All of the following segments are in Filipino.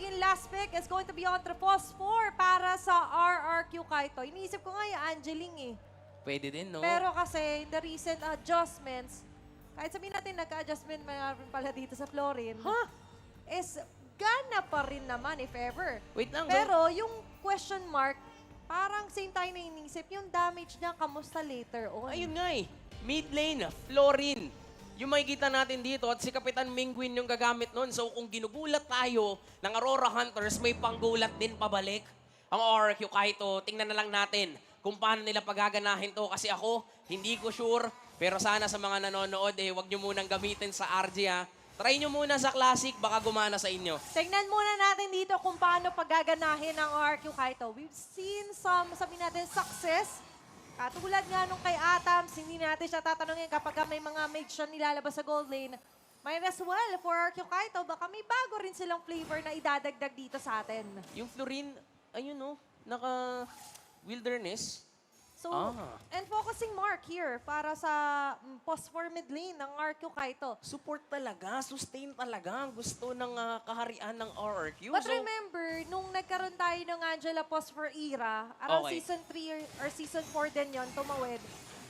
magiging last pick is going to be on Trapos 4 para sa RRQ Kaito. Iniisip ko nga yung Angeling eh. Pwede din, no? Pero kasi, in the recent adjustments, kahit sabihin natin nagka-adjustment mayroon pala dito sa Florin, is gana pa rin naman if ever. Wait lang. Pero yung question mark, parang same tayo na inisip, yung damage niya, kamusta later on? Ayun nga eh. Mid lane, Florin. Yung makikita natin dito at si Kapitan Mingwin yung gagamit nun. So kung ginugulat tayo ng Aurora Hunters, may panggulat din pabalik. Ang RRQ Kaito, tingnan na lang natin kung paano nila pagaganahin to. Kasi ako, hindi ko sure. Pero sana sa mga nanonood, wag nyo munang gamitin sa RG ha. Try nyo muna sa Classic, baka gumana sa inyo. Tingnan muna natin dito kung paano pagaganahin ng RRQ Kaito. We've seen some, sabi natin, success. Katulad nga nung kay Atams, hindi natin siya tatanungin kapag may mga mage siya nilalabas sa gold lane. Might as well for RRQ Kaito, baka may bago rin silang flavor na idadagdag dito sa atin. Yung Florin, ayun no, naka-wilderness. So, and focusing mark here para sa post-4 mid lane ng RRQ Kaito. Support talaga, sustain talaga ang gusto ng kaharian ng RRQ. But remember, nung nagkaroon tayo ng Angela post-4 era, around Okay. season 3 or season 4 din yon tumawid.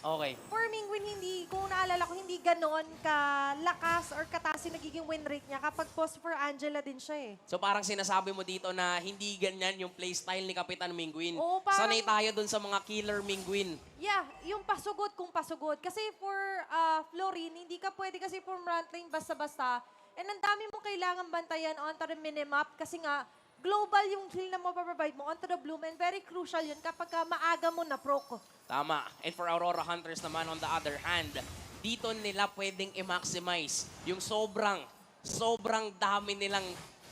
Okay. For Mingwin, hindi, kung naalala ko, hindi ganon kalakas or kataas yung nagiging win rate niya kapag post for Angela din siya eh. So parang sinasabi mo dito na hindi ganyan yung playstyle ni Kapitan Mingwin. Oo, parang- Sanay tayo dun sa mga killer Mingwin. Yeah, yung pasugod kung pasugod. Kasi for Florin, hindi ka pwede kasi for frontline basta-basta. And ang dami mong kailangan bantayan onto the minimap kasi nga, global yung heal na mapaprovide mo onto the bloom and very crucial yun kapag maaga mo na proc. Tama. And for Aurora Hunters naman on the other hand, dito nila pwedeng i-maximize yung sobrang dami nilang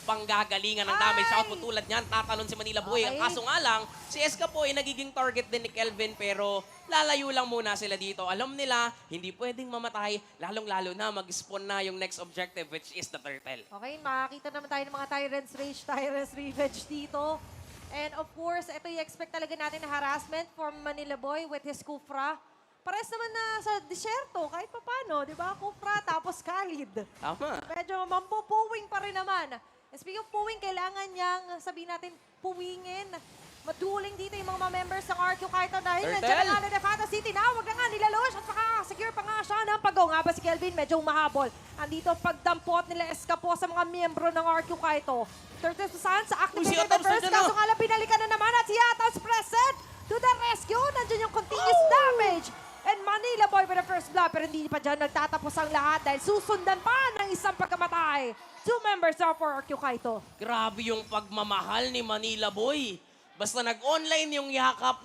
panggagalingan ng damage output. Tulad niyan, tatalon si Manila Boy. Ang Okay. kaso nga lang, si Eska po ay nagiging target din ni Kelvin pero lalayo lang muna sila dito. Alam nila, hindi pwedeng mamatay, lalong-lalo na mag-spawn na yung next objective which is the turtle. Okay, makakita naman tayo ng mga Tyrant's Rage, Tyrant's Revenge dito. And of course, ito i-expect talaga natin na harassment from Manila Boy with his Kufra. Pares naman na sa disyerto, kahit papano, di ba? Kufra, tapos Khalid. Tama. Medyo mampupuwing pa rin naman. Speaking of puwing, kailangan niyang, sabihin natin, puwingin. Maduling dito yung mga members ng RQ Kaito dahil Turtle! nandiyan na nga na Defata City. Nawag na nga nila Lush at secure pa nga siya ng pag-go. Nga ba si Kelvin? Medyo umahabol. Andito pagdampot nila Escapo sa mga miyembro ng RQ Kaito. Turtles Sans activated si the Atams first. nandiyan na. Kaso nga lang binalikan na naman at si Atams present to the rescue. Nandiyan yung continuous damage. And Manila Boy with the first blood. Pero hindi pa dyan nagtatapos ang lahat dahil susundan pa ng isang pagkamatay. 2 members of RQ Kaito. Grabe yung pagmamahal ni Manila Boy. Basta nag-online yung yakap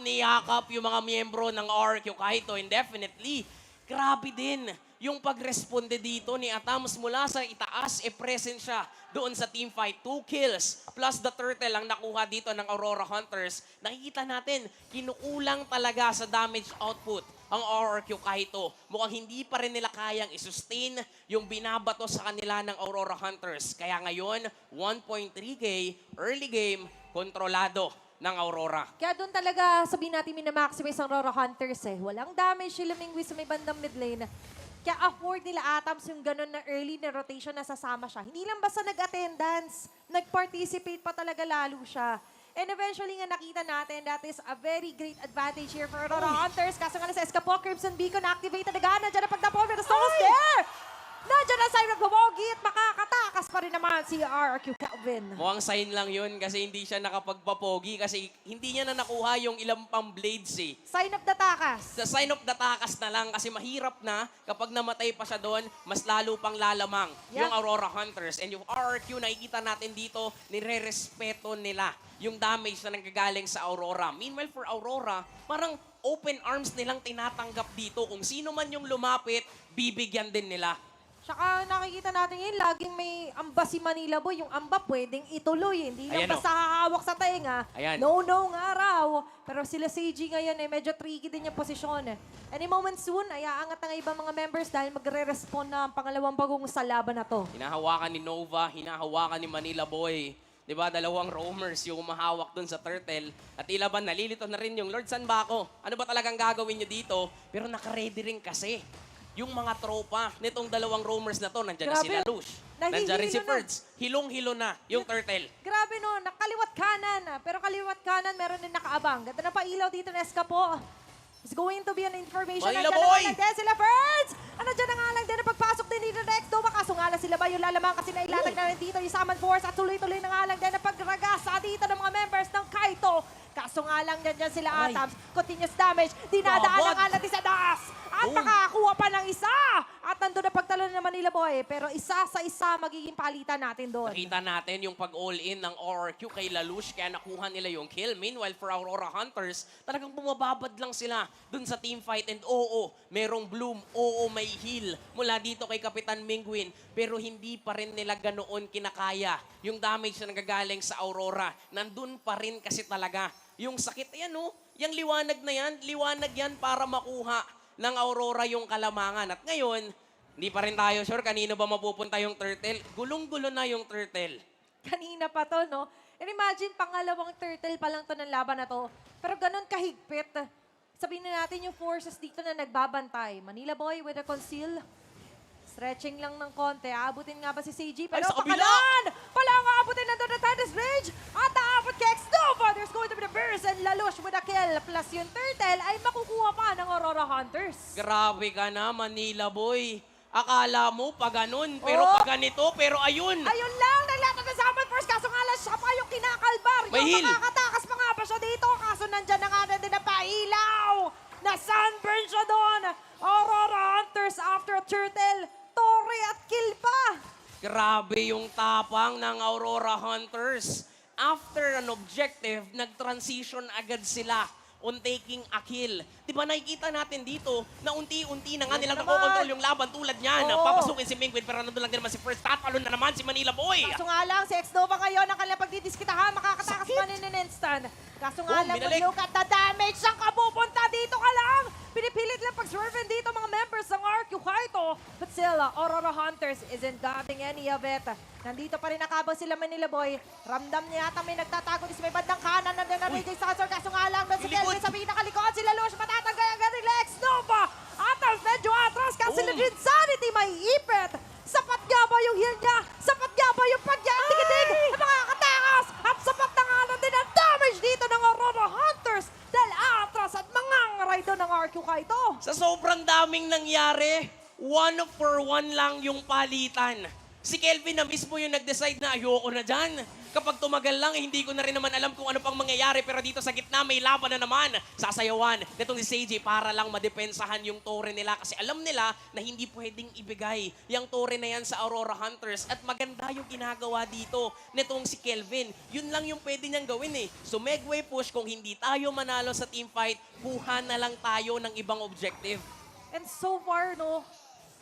yung mga miyembro ng RQ Kaito indefinitely. Grabe din yung pagresponde dito ni Atams mula sa itaas, present siya doon sa teamfight. 2 kills plus the turtle ang nakuha dito ng Aurora Hunters. Nakikita natin, kinukulang talaga sa damage output ang RRQ Kaito. Mukhang hindi pa rin nila kayang isustain yung binabato sa kanila ng Aurora Hunters. Kaya ngayon, 1.3K early game, kontrolado ng Aurora. Kaya doon talaga sabihin natin minamaximize ang Aurora Hunters eh. Walang damage sila Mingwi sa may bandang mid lane. Kaya afford nila Atams yung ganun na early na rotation na sasama siya. Hindi lang basta nag-attendance, nag-participate pa talaga lalo siya. And eventually nga nakita natin that is a very great advantage here for Aurora Hunters. Kaso nga na sa Escapo, Crimson Beacon activated agad. Nandiyan na pagdapon, pero Souls there! Nandiyan na side of Bumogi at makakatakas pa rin naman si RRQ Kelvin. Mukhang sign lang yun kasi hindi siya nakapagpapogi kasi hindi niya na nakuha yung ilang pang blades eh. Sign of the takas. Sa sign of the takas na lang kasi mahirap na kapag namatay pa siya doon, mas lalo pang lalamang yung Aurora Hunters. And yung RRQ, nakikita natin dito, nire-respeto nila yung damage na nanggagaling sa Aurora. Meanwhile, for Aurora, parang open arms nilang tinatanggap dito. Kung sino man yung lumapit, bibigyan din nila. Tsaka nakikita natin yun, laging may amba si Manila Boy. Yung amba pwedeng ituloy. Hindi lang Ayan, basta hahawak sa tenga. Ayan. No nga raw. Pero sila Seiji ngayon medyo tricky din yung posisyon. Any moment soon, ay aangat na nga ibang mga members dahil magre-respond na ang pangalawang bagong sa laban na to. Hinahawakan ni Nova, hinahawakan ni Manila Boy. 'Di ba? Dalawang roamers yung umahawak dun sa turtle. At tila ba nalilito na rin yung Lord Sanbako. Ano ba talagang gagawin nyo dito? Pero naka-ready rin kasi yung mga tropa nitong dalawang roamers na to. Nandiyan na Grabe. sila Lush. Nandiyan rin si Nahihilo na. Ferds. Hilong-hilo na yung turtle. Grabe no, nakaliwat kanan. Pero kaliwat kanan, meron din nakaabang. Ganda na pailaw dito na Escapo. It's going to be an information. Manila Nandiyan na boy! nga lang din sila, Birds! Ano dyan na nga lang din ang pagpasok din dito next. Baka sungala sila ba yung lalamang kasi nailatag na rin dito yung Summon Force at tuloy-tuloy na nga lang din ang pagragasa dito ng mga members ng Kaito. Kaso nga lang dyan sila Ay. Atoms. Continuous damage. Dinadaan na Gabot! nga lang din sa taas. At makakuha pa ng isa. At nandun na pagtalo ng Manila Boy. Pero isa sa isa magiging palitan natin doon. Nakita natin yung pag-all-in ng ORQ kay Lalush kaya nakuha nila yung kill. Meanwhile, for Aurora Hunters, talagang bumababad lang sila dun sa team fight. And oo, merong bloom. Oo, may heal mula dito kay Kapitan Mingwin. Pero hindi pa rin nila ganoon kinakaya yung damage na nagagaling sa Aurora. Nandun pa rin kasi talaga. Yung sakit, ayan oh, yung liwanag na yan, liwanag yan para makuha ng Aurora yung kalamangan. At ngayon, hindi pa rin tayo sure kanino ba mapupunta yung turtle. Gulong-gulo na yung turtle. Kanina pa to, no? And imagine, pangalawang turtle pa lang to ng laban na to. Pero ganun kahigpit. Sabihin na natin yung forces dito na nagbabantay. Manila Boy with a conceal. Stretching lang ng konti. Aabutin nga ba si CG? Ay, Pero sa kabila! pakalan! Palang aabutin na doon na Titus Rage. At aabot kay X-Nova. There's going to be the burst and Lalush with a kill. Plus yung turtle ay makukuha pa ng Aurora Hunters. Grabe ka na, Manila Boy. Akala mo pa ganun, pero Oh. pa ganito, pero ayun. Ayun lang, naglatag na Summon Force. Kaso nga lang siya pa yung kinakalbar. May Yung heal. makakatakas pa nga ba siya dito. Kaso nandyan na nga na din na pailaw. Na sunburn siya doon. Aurora Hunters after a turtle. Torre at kill pa. Grabe yung tapang ng Aurora Hunters. After an objective, nag-transition agad sila on taking a kill. Di ba nakikita natin dito na unti-unti na nga nilang naman. nakokontrol yung laban tulad niyan. Oo. Papasukin si Mingwin pero nandun lang din naman si First. Tatalo na naman si Manila Boy. Kaso nga lang, si X-Nova ngayon ang kanilang pagdidiskitahan. Makakatakas pa in an instant. Kaso nga Oh, lang, binalik. look at the damage. Saan ka pupunta? Dito ka lang. Pinipilit lang pag-swerve dito mga members ng RQ Kaito. But still, Aurora Hunters isn't grabbing any of it. Nandito pa rin nakabang sila Manila Boy. Ramdam niya yata may nagtatago sa may bandang kanan. Nandun na Raging Sansor. Kaso nga lang, doon si Likod. Kelvin sa pinakalikod. Sila Lush, matatanggal ang galing X-Nova. Atals, medyo atras. Kasi Boom. sila Insanity may ipit. Sapat nga ba yung heal niya? Sapat nga ba yung pag-tigitig? Ang makakatakas! At sapat na nga lang din ang damage dito ng Aurora Hunters dahil atras at mangangaray doon ng RQ Kaito. Sa sobrang daming nangyari, 1-for-1 lang yung palitan. Si Kelvin na mismo yung nag-decide na ayoko na dyan. Kapag tumagal lang, hindi ko na rin naman alam kung ano pang mangyayari. Pero dito sa gitna, may laban na naman. Sasayawan nitong si Seiji para lang madepensahan yung tore nila. Kasi alam nila na hindi pwedeng ibigay yung tore na yan sa Aurora Hunters. At maganda yung ginagawa dito nitong si Kelvin. Yun lang yung pwede niyang gawin eh. So Megway push, kung hindi tayo manalo sa team fight, kuha na lang tayo ng ibang objective. And so far, no,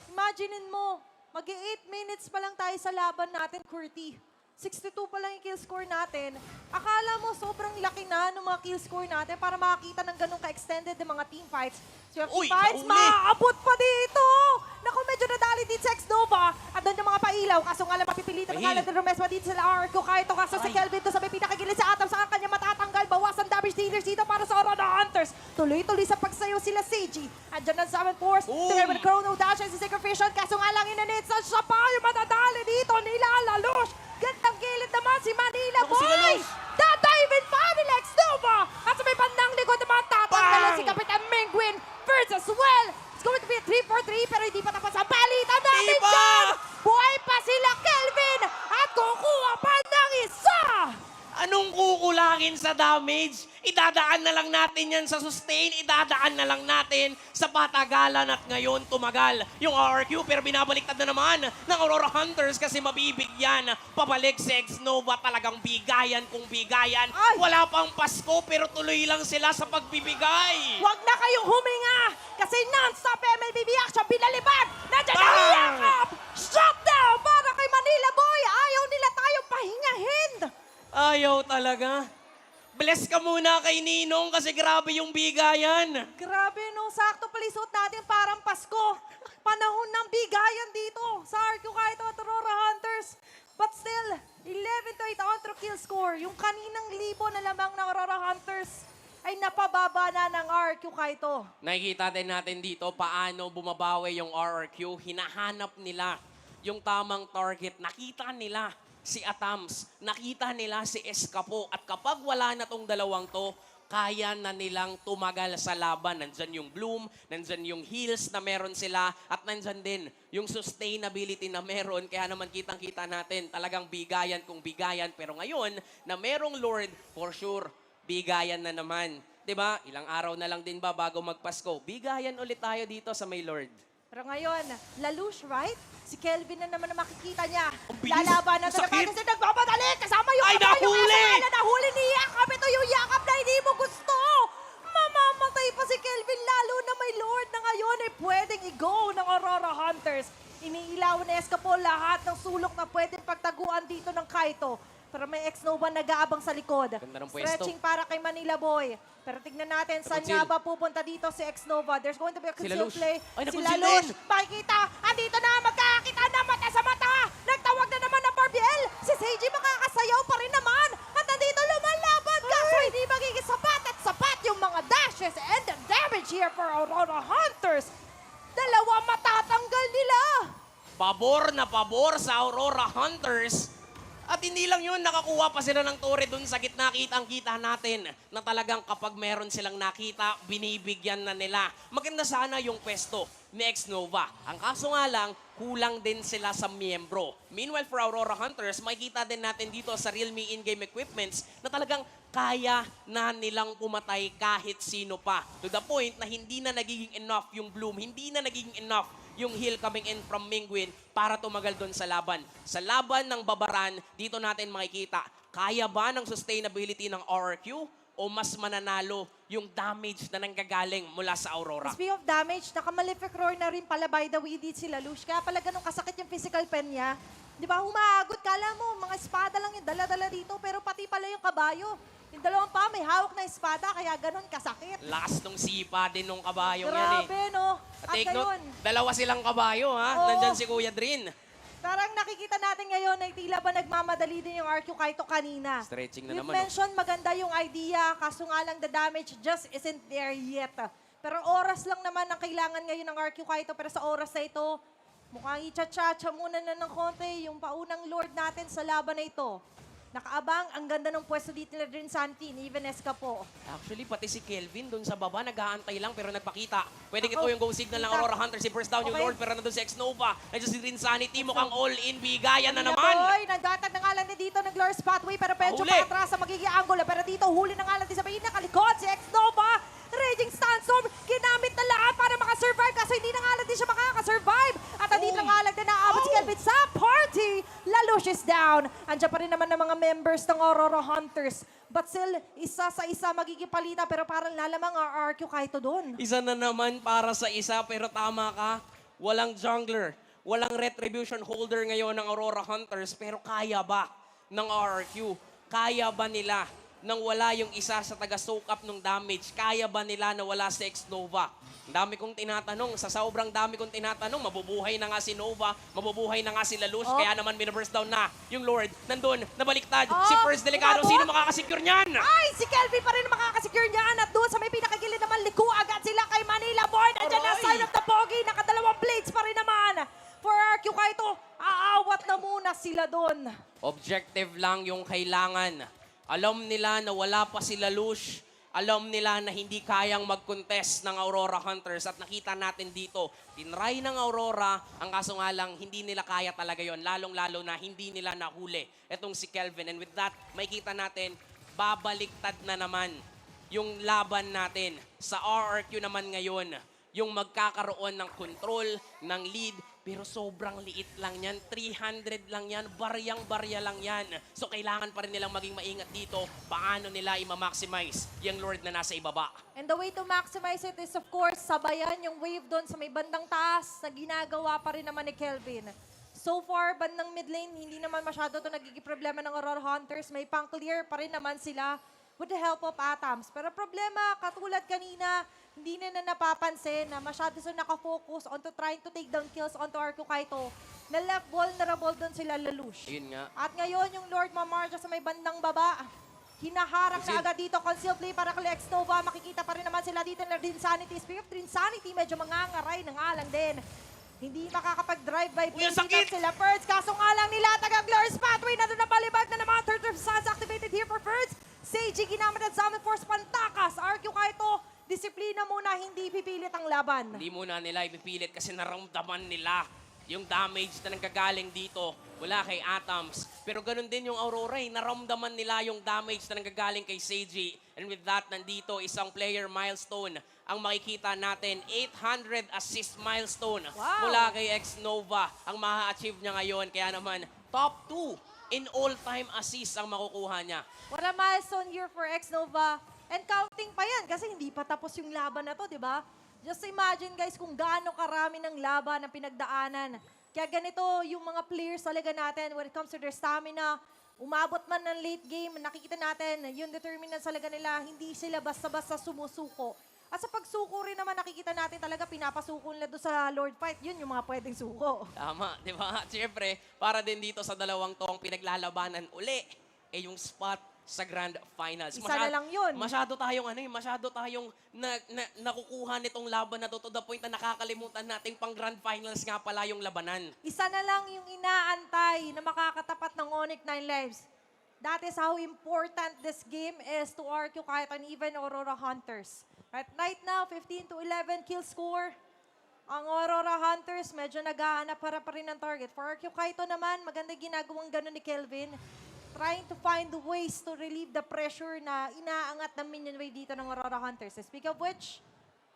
imaginein mo, mag-8 minutes pa lang tayo sa laban natin, Curti. 62 pa lang yung kill score natin. Akala mo sobrang laki na ng mga kill score natin para makakita ng ganun ka-extended ng mga team fights. So yung Uy, team fights, nauli! maaabot pa dito! Naku, medyo nadali din sa X-Nova. At doon yung mga pailaw. Kaso nga lang mapipilitan May nga heal. lang din Rumeswa dito sila Arco. Kahit ito kaso si Ay. Kelvin to sa may pinakagilid sa Atom. Saan kanya matatanggal? Bawasan damage dealers dito para sa Aurora Hunters. Tuloy-tuloy sa pagsayo sila Seiji. Andyan ang Summon Force. Boom! Together with Chrono Dash and si Sacrificial. Kaso nga lang inanitsan siya pa yung matadali dito. Nilalalush. Gandang gilid naman si Manila Naku, si Boy. Lalush. Dadivin pa ni Lex Nova. At sa may bandang likod naman tatanggalan Bang! si Kapitan Mingwin versus well. It's going to be a 3-4-3 pero hindi pa tapos ang palitan natin Di ba? dyan. Buhay pa sila Kelvin at kukuha pa ng isa. Anong kukulangin sa damage? Idadaan na lang natin yan sa sustain, idadaan na lang natin sa patagalan at ngayon tumagal yung RQ pero binabaliktad na naman ng Aurora Hunters kasi mabibigyan. Pabalik si X-Nova, talagang bigayan kung bigayan. Ay! Wala pang Pasko pero tuloy lang sila sa pagbibigay. Huwag na kayong huminga kasi non-stop MLBB action binalibag. Nandiyan Bang! ang yakap. Shutdown para kay Manila Boy. Ayaw nila tayong pahingahin. Ayaw talaga. Bless ka muna kay Ninong kasi grabe yung bigayan. Grabe no, sakto pala isuot natin parang Pasko. Panahon ng bigayan dito sa RQ kahit at Aurora Hunters. But still, 11-8 on through kill score. Yung kaninang libo na lamang ng Aurora Hunters ay napababa na ng RQ Kaito. Nakikita din natin dito paano bumabawi yung RRQ. Hinahanap nila yung tamang target. Nakita nila si Atams, nakita nila si Escapo. At kapag wala na tong dalawang to, kaya na nilang tumagal sa laban. Nandyan yung bloom, nandyan yung heals na meron sila, at nandyan din yung sustainability na meron. Kaya naman kitang-kita natin, talagang bigayan kung bigayan. Pero ngayon, na merong Lord, for sure, bigayan na naman. 'Di ba? Ilang araw na lang din ba bago magpasko? Bigayan ulit tayo dito sa may Lord. Pero ngayon, Lalush, right? Si Kelvin na naman na makikita niya. Ang bilis. Lalaban na Ang sakit. talaga kasi nagmamadali. Kasama yung Ay, kamay, yung nahuli! Esmeralda, nahuli ni Yakap. Ito yung Yakap na hindi mo gusto. Mamamatay pa si Kelvin, lalo na may Lord na ngayon ay pwedeng i-go ng Aurora Hunters. Iniilawan na Escapo lahat ng sulok na pwedeng pagtaguan dito ng Kaito. Pero may ex-Nova nag-aabang sa likod. Ganda ng pwesto. Stretching para kay Manila Boy. Pero tignan natin, saan Conceal. nga ba pupunta dito si ex-Nova? There's going to be a Sila concealed Lush. play. Ay, Sila nakonceal Lush, din. makikita, andito na, magkakita na mata sa mata. Nagtawag na naman ng Barbiel. Si Seiji makakasayaw pa rin naman. At nandito lumalaban ka. So hindi magiging sapat at sapat yung mga dashes and the damage here for Aurora Hunters. Dalawa matatanggal nila. Pabor na pabor sa Aurora Hunters. At hindi lang yun, nakakuha pa sila ng tore dun sa gitna. Kitang-kita natin na talagang kapag meron silang nakita, binibigyan na nila. Maganda sana yung pwesto ni Ex-Nova. Ang kaso nga lang, kulang din sila sa miyembro. Meanwhile, for Aurora Hunters, makikita din natin dito sa Realme in-game equipments na talagang kaya na nilang pumatay kahit sino pa. To the point na hindi na nagiging enough yung bloom, hindi na nagiging enough yung heal coming in from Mingwin para tumagal doon sa laban. Sa laban ng Babaran, dito natin makikita, kaya ba ng sustainability ng RRQ o mas mananalo yung damage na nanggagaling mula sa Aurora? Speaking of damage, naka-Malefic Roar na rin pala by the way dito si Lalush. Kaya pala ganun kasakit yung physical pen niya. Di ba, humagot, kala mo, mga espada lang yung dala-dala dito, pero pati pala yung kabayo. Yung dalawang pa, may hawak na espada, kaya ganun kasakit. Lakas nung sipa din nung kabayong yan eh. Grabe, no? At At take note, ngayon, dalawa silang kabayo ha. Oo. Nandyan si Kuya Drin. parang nakikita natin ngayon na tila ba nagmamadali din yung RQ Kaito kanina. Stretching na We've naman. mentioned maganda yung idea, kaso nga lang the damage just isn't there yet. Pero oras lang naman ang kailangan ngayon ng RQ Kaito, pero sa oras na ito, mukhang icha-chacha muna na ng konti yung paunang Lord natin sa laban na ito. Nakaabang, ang ganda ng pwesto dito na rin Santi, ni even Escapo. Actually, pati si Kelvin doon sa baba, nag-aantay lang pero nagpakita. Pwede ito Ako, yung go signal ng kita. Aurora Hunter. Si first down yung Okay. Lord pero nandun si Ex-Nova. Nandiyan si Rinsanity, mukhang all-in. Bigayan na Manila naman. Boy, nagdatag na nga lang din dito ng Glorious Pathway, pero medyo Huli. paatras sa magiging angulo. Pero dito, huli na nga lang din sa pinakalikod, si Ex-Nova. Raging Sandstorm, ginamit na lahat para makasurvive, kaso hindi na nga lang din siya makakasurvive. At andito Uy. na nga lang din naabot si Oh. Kelvin sa party. Lalush is down. Andiyan pa rin naman ng mga members ng Aurora Hunters. But still, isa sa isa magiging palita, pero parang lalamang ang RQ Kaito doon. Isa na naman para sa isa pero tama ka. Walang jungler. Walang retribution holder ngayon ng Aurora Hunters pero kaya ba ng RRQ? Kaya ba nila nang wala yung isa sa taga-soak up ng damage? Kaya ba nila na wala si Ex-Nova? Ang dami kong tinatanong. Sa sobrang dami kong tinatanong, mabubuhay na nga si Nova, mabubuhay na nga si Lalush, Oh. kaya naman binaburst down na yung Lord. Nandun, nabaliktad. Oh, Si First Delicado, umabot. sino makakasecure niyan? Ay, si Kelvin pa rin makakasecure niyan. At doon sa may pinakagilid naman, liko agad sila kay Manila Boy. Nandiyan na Aray! sign of the pogi. Nakadalawang blades pa rin naman. For RQ Kaito, aawat na muna sila doon. Objective lang yung kailangan. Alam nila na wala pa sila Lush. Alam nila na hindi kayang mag-contest ng Aurora Hunters. At nakita natin dito, tinry ng Aurora. Ang kaso nga lang, hindi nila kaya talaga yon. Lalong-lalo na hindi nila nahuli itong si Kelvin. And with that, makikita natin, babaliktad na naman yung laban natin. Sa RRQ naman ngayon, yung magkakaroon ng control, ng lead, pero sobrang liit lang yan. 300 lang yan. Baryang-barya lang yan. So, kailangan pa rin nilang maging maingat dito. Paano nila i-maximize yung Lord na nasa ibaba. And the way to maximize it is, of course, sabayan yung wave doon sa may bandang taas na ginagawa pa rin naman ni Kelvin. So far, bandang mid lane, hindi naman masyado ito nagiging problema ng Aurora Hunters. May pang-clear pa rin naman sila with the help of Atoms. Pero problema, katulad kanina, hindi na napapansin na masyado sila nakafocus onto trying to take down kills onto RQ Kaito. Na left vulnerable doon sila Lalush. Ayun nga. At ngayon, yung Lord Mamarja sa may bandang baba, hinaharang na Conceal. agad dito. Conceal play para kay Ex-Nova. Makikita pa rin naman sila dito ng Insanity. Speaking of Insanity, medyo mangangaray na nga lang din. Hindi makakapag-drive by Uy, ang sakit! sila Ferds. Kaso nga lang nilatag ang Glorious Pathway na doon na palibag na naman. Third of Suns activated here for Ferds. Seiji ginamit at Summon Force pantakas. RQ Kaito, disiplina muna, hindi pipilit ang laban. Hindi muna nila ipipilit kasi naramdaman nila yung damage na nanggagaling dito mula kay Atoms. Pero ganun din yung Aurora, naramdaman nila yung damage na nanggagaling kay Seiji. And with that, nandito isang player milestone ang makikita natin. 800 assist milestone Wow. mula kay X-Nova ang ma-achieve niya ngayon. Kaya naman, top 2 in all-time assist ang makukuha niya. What a milestone year for X-Nova. And counting pa yan kasi hindi pa tapos yung laban na to, di ba? Just imagine guys kung gaano karami ng laban ang pinagdaanan. Kaya ganito yung mga players talaga natin when it comes to their stamina. Umabot man ng late game, nakikita natin yung determinant talaga nila. Hindi sila basta-basta sumusuko. At sa pagsuko rin naman nakikita natin talaga pinapasuko nila doon sa Lord Fight. Yun yung mga pwedeng suko. Tama, di ba? Siyempre, para din dito sa dalawang tong pinaglalabanan uli, yung spot sa Grand Finals. Isa na lang yun. Masyado tayong nakukuha nitong laban na to the point na nakakalimutan nating pang Grand Finals nga pala yung labanan. Isa na lang yung inaantay na makakatapat ng Onyx 9 Lives. That is how important this game is to RQ Kaito and even Aurora Hunters. Right now, 15 to 11 kill score. Ang Aurora Hunters medyo naghahanap para pa rin ng target. For RQ Kaito naman, maganda ginagawang gano'n ni Kelvin. Trying to find ways to relieve the pressure na inaangat ng minion wave dito ng Aurora Hunters. Speak of which,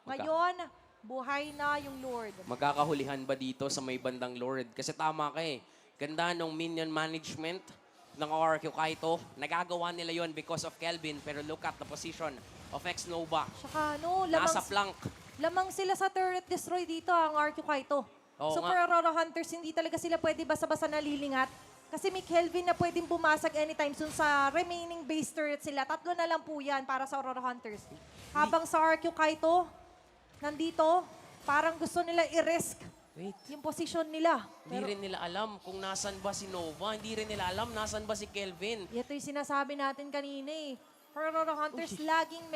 ngayon, buhay na yung Lord. Magkakahulihan ba dito sa may bandang Lord? Kasi tama ka eh. Ganda ng minion management ng RQ Kaito. Nagagawa nila yon because of Kelvin. Pero look at the position of X-Nova. Saka Nasa flank. lamang sila sa turret destroy dito ang RQ Kaito. Oo So nga. for Aurora Hunters, hindi talaga sila pwede basta-basta nalilingat. Kasi may Kelvin na pwedeng bumasag anytime soon sa remaining base turret sila. 3 na lang po yan para sa Aurora Hunters. Habang sa RQ Kaito, nandito, parang gusto nila i-risk Wait. yung position nila. Hindi rin nila alam kung nasan ba si Nova. Hindi rin nila alam nasan ba si Kelvin. Ito yung sinasabi natin kanina eh. For Aurora Hunters, laging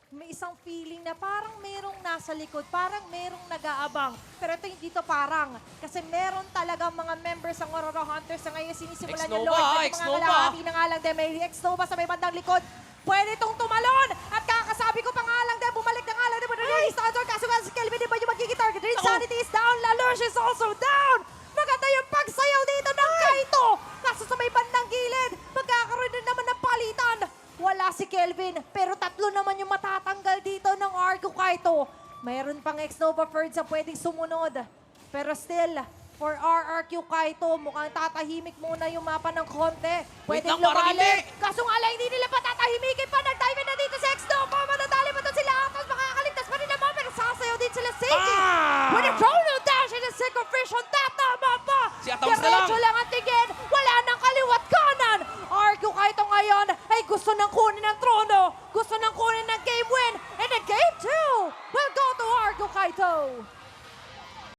may isang feeling na parang merong nasa likod, parang merong nag-aabang. Pero ito hindi to parang. Kasi meron talagang mga members ng Aurora Hunters na ngayon sinisimulan niya X-Nova, Lord. At X-Nova. mga kalahati na nga lang din, may X-Nova sa may bandang likod. Pwede itong tumalon! At kakasabi ko pa nga lang din, bumalik na nga lang din. But release the other, kaso nga si Kelvin, di ba yung magiging target? Insanity is down, Lalurge is also down! Maganda yung pagsayaw dito ng Kaito! Kaso sa may bandang gilid, magkakaroon din naman ng palitan. Wala si Kelvin, pero 3 naman yung matatanggal dito ng RQ Kaito. Mayroon pang X-Nova Ferds na pwedeng sumunod. Pero still, for RRQ Kaito, mukhang tatahimik muna yung mapa ng konti. Pwedeng lang, parang lumalim. hindi. Kaso nga lang, hindi nila patatahimikin pa. Nag-dive na dito si X-Nova. Manadali pa doon sila. Atos, makakaligtas pa rin naman. Pero sasayaw din sila Seiji. With a chrono dash and a synchrofish on that, tama pa. Si Atoms na lang. Diretso lang ang tingin. Wala nang kaliwat kanan. RQ Kaito ngayon ay gusto nang kunin ang trono